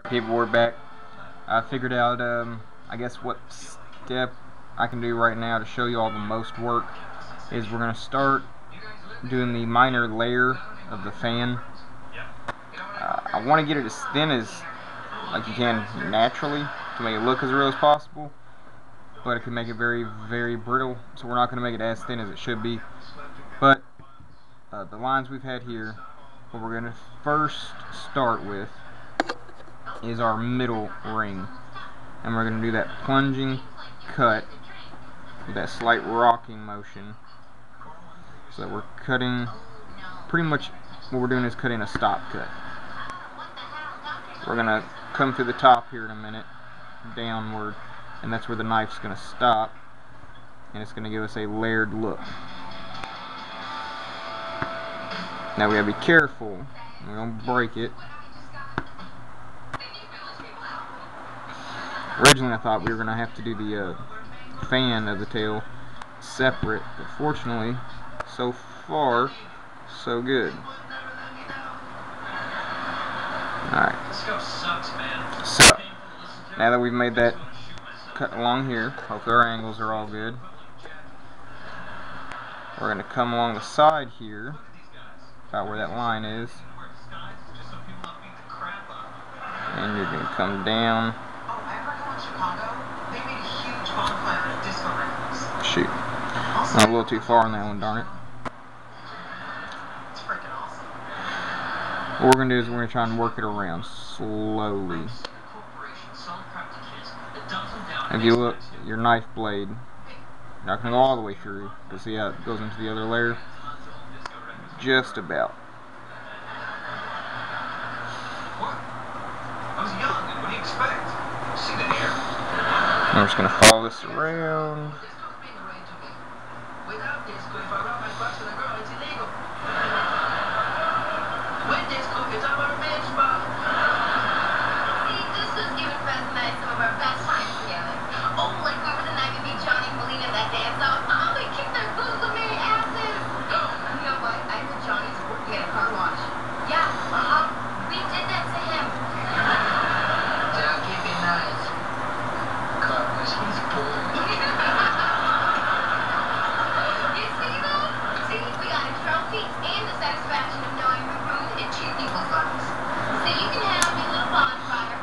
People, we're back. I figured out, I guess what step I can do right now to show you all the most work is we're going to start doing the minor layer of the fan. I want to get it as thin as like you can naturally to make it look as real as possible, but it can make it very, very brittle, so we're not going to make it as thin as it should be. But the lines we've had here, what we're going to first start with is our middle ring, and we're going to do that plunging cut with that slight rocking motion, so that we're cutting, pretty much what we're doing is cutting a stop cut. We're going to come through the top here in a minute, downward, and that's where the knife's going to stop, and it's going to give us a layered look. Now we got to be careful, we're going to break it. Originally I thought we were going to have to do the fan of the tail separate, but fortunately, so far, so good. Alright, so now that we've made that cut along here, hopefully our angles are all good, we're going to come along the side here, about where that line is, and you're going to come down. Shoot, I'm a little too far on that one, darn it. What we're going to do is we're going to try and work it around slowly. If you look, your knife blade, you're not going to go all the way through, because see how it goes into the other layer? Just about. I'm just going to follow this around.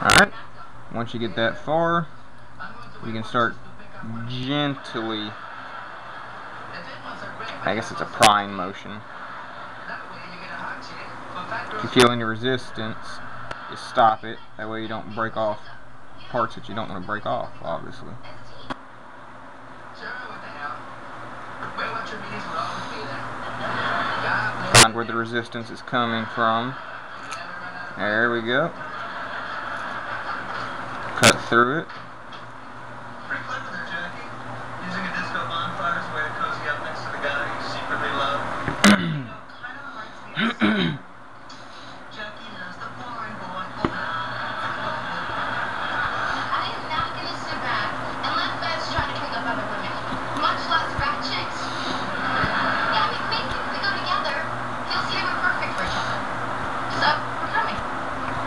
Alright, once you get that far, you can start gently, I guess it's a prying motion. If you feel any resistance, just stop it. That way you don't break off parts that you don't want to break off, obviously. Find where the resistance is coming from. There we go. Cut through it. Pretty clever there, Jackie. Using a disco bonfire as a way to cozy up next to the guy you secretly love. Kind of reminds me of Jackie loves the foreign boy. I am not going to sit back and let Fez try to pick up other women, much less fat chicks. Yeah, I mean, maybe if we go together, he'll see that we're perfect for each other. So, we're coming.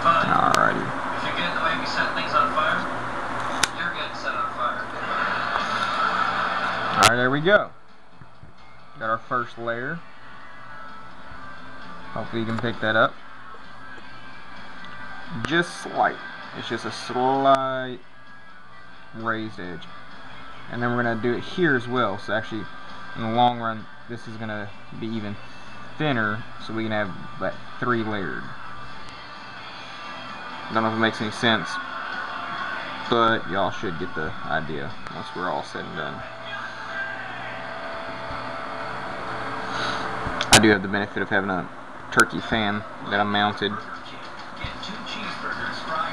Fine. Alrighty. If you get the way we set things on fire, you're getting set on fire. Alright, there we go. Got our first layer. Hopefully you can pick that up. Just slight. It's just a slight raised edge. And then we're going to do it here as well. So actually, in the long run, this is going to be even thinner, so we can have that 3 layered. I don't know if it makes any sense, but y'all should get the idea once we're all said and done. I do have the benefit of having a turkey fan that I mounted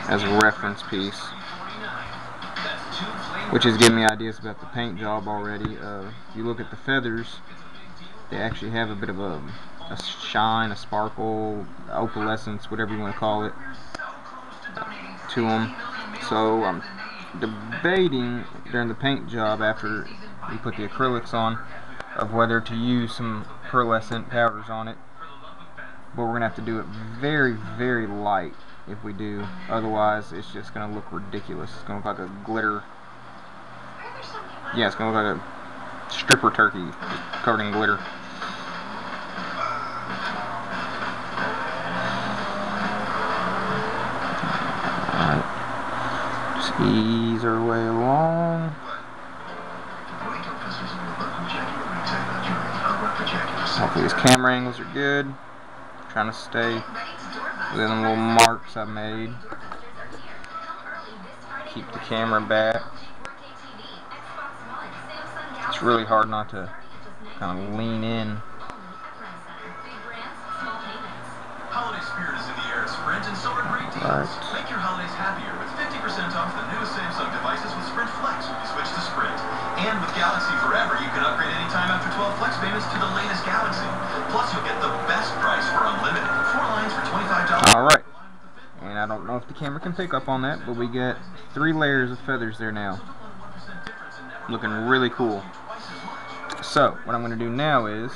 as a reference piece, which is giving me ideas about the paint job already. If you look at the feathers, they actually have a bit of a shine, a sparkle, opalescence, whatever you want to call it, to them. So I'm debating during the paint job, after we put the acrylics on, of whether to use some pearlescent powders on it. But we're going to have to do it very, very light, if we do. Otherwise, it's just gonna look ridiculous. It's gonna look like a glitter. Yeah, it's gonna look like a stripper turkey just covered in glitter. Alright. Just ease our way along. Hopefully these camera angles are good. I'm trying to stay within the little marks I made. Keep the camera back. It's really hard not to kind of lean in. Holiday spirit is in the air at Sprint, and so are great deals. Right. Make your holidays happier with 50% off the newest Samsung devices with Sprint Flex when you switch to Sprint. And with Galaxy Forever, you can upgrade anytime after 12 Flex payments to the latest Galaxy. Plus, you'll get the best price for unlimited. 4 lines for $25. Alright. And I don't know if the camera can pick up on that, but we get 3 layers of feathers there now. Looking really cool. So, what I'm going to do now is,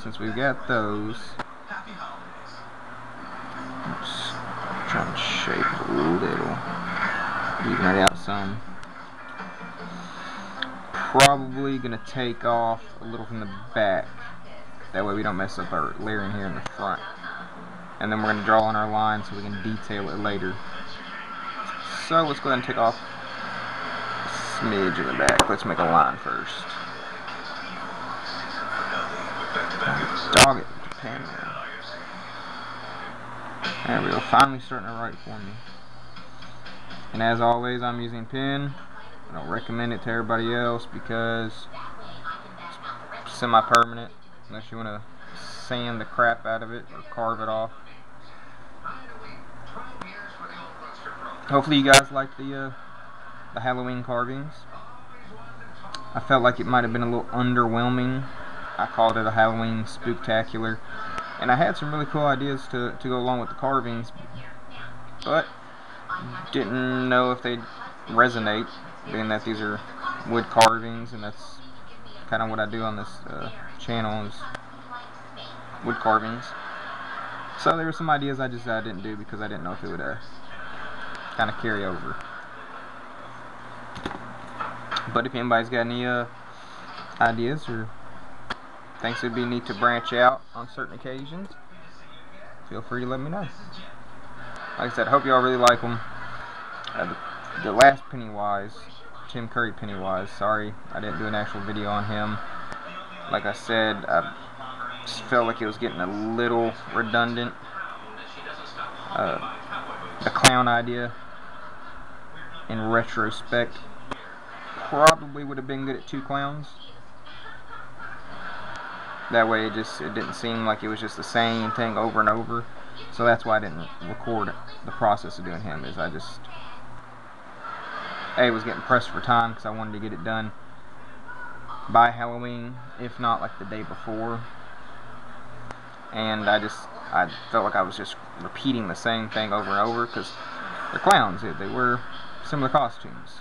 since we've got those, let's try and shape a little, even it out some. Probably going to take off a little from the back. That way we don't mess up our layering here in the front. And then we're going to draw on our line so we can detail it later. So let's go ahead and take off a smidge in the back. Let's make a line first. Dog it, Japan. There we go, finally starting to write for me. And as always, I'm using pen. I don't recommend it to everybody else because it's semi-permanent, unless you want to sand the crap out of it or carve it off. Hopefully you guys like the Halloween carvings. I felt like it might have been a little underwhelming. I called it a Halloween spooktacular, and I had some really cool ideas to go along with the carvings, but didn't know if they'd resonate, being that these are wood carvings, and that's kind of what I do on this channel, is wood carvings. So there were some ideas I didn't do because I didn't know if it would kind of carry over. But if anybody's got any ideas or thinks it'd be neat to branch out on certain occasions, feel free to let me know. Like I said, I hope y'all really like them. The last Pennywise, Tim Curry Pennywise, sorry I didn't do an actual video on him. Like I said, I just felt like it was getting a little redundant. The clown idea, in retrospect, probably would have been good at 2 clowns. That way it didn't seem like it was just the same thing over and over. So that's why I didn't record the process of doing him, is I just was getting pressed for time because I wanted to get it done by Halloween, if not like the day before. And I felt like I was just repeating the same thing over and over because they're clowns. They wear similar costumes.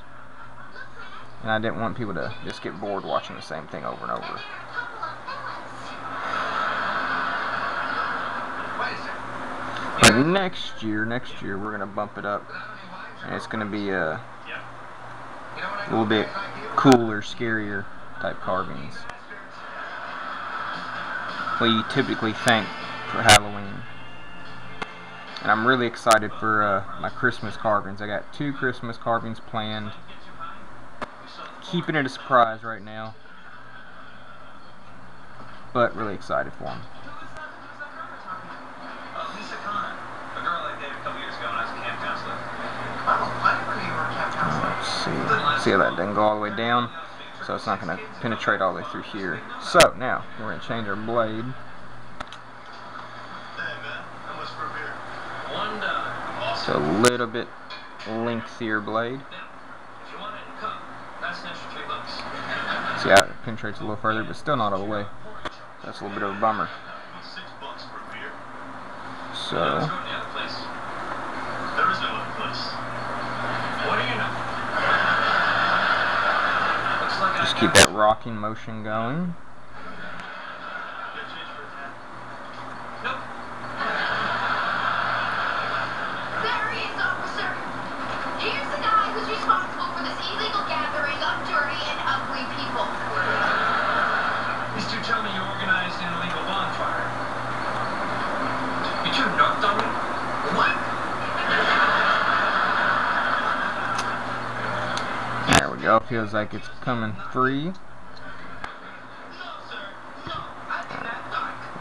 And I didn't want people to just get bored watching the same thing over and over. But next year we're going to bump it up. And it's going to be a little bit cooler, scarier type carvings. What you typically think for Halloween. And I'm really excited for my Christmas carvings. I got 2 Christmas carvings planned. Keeping it a surprise right now, but really excited for them. Let's see how that doesn't go all the way down, so it's not going to penetrate all the way through here. So now we're going to change our blade. So a little bit lengthier blade. See how it penetrates a little further, but still not all the way. That's a little bit of a bummer. So just keep that rocking motion going. Very go. Feels like it's coming free.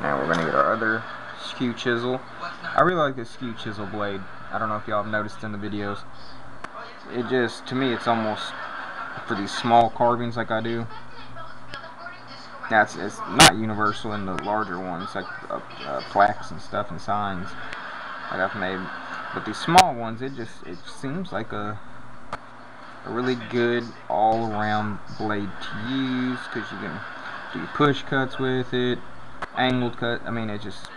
Now we're gonna get our other skew chisel. I really like this skew chisel blade. I don't know if y'all have noticed in the videos. It just, to me, it's almost for these small carvings like I do. Now it's not universal in the larger ones, like plaques and stuff and signs like I've made. But these small ones, it seems like a really good all-around blade to use, because you can do push cuts with it, angled cut. I mean, it's just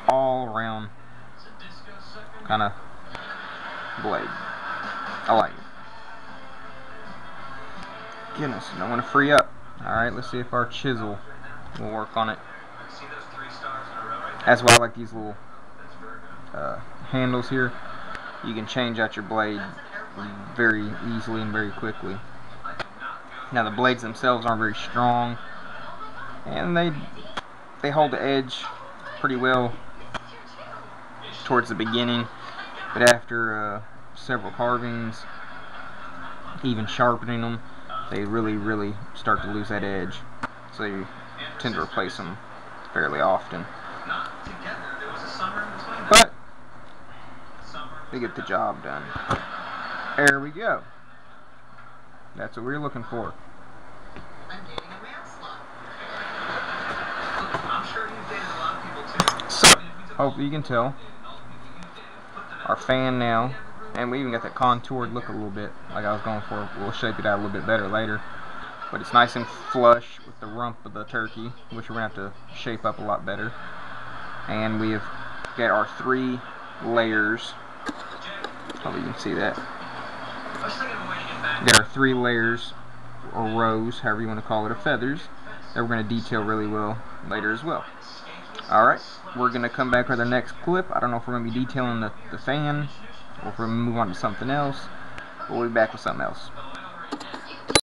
all-around kind of blade. I like it. Goodness, I don't want to free up. Alright, let's see if our chisel will work on it. That's why I like these little handles here. You can change out your blade very easily and very quickly. Now the blades themselves aren't very strong, and they hold the edge pretty well towards the beginning, but after several carvings, even sharpening them, they really start to lose that edge. So you tend to replace them fairly often. But they get the job done. There we go. That's what we're looking for. So, hopefully you can tell our fan now, and we even got that contoured look a little bit like I was going for. We'll shape it out a little bit better later. But it's nice and flush with the rump of the turkey, which we're going to have to shape up a lot better. And we have got our 3 layers. Hopefully you can see that. There are 3 layers, or rows, however you want to call it, of feathers that we're going to detail really well later as well. Alright, we're going to come back with our next clip. I don't know if we're going to be detailing the fan, or if we're going to move on to something else, but we'll be back with something else.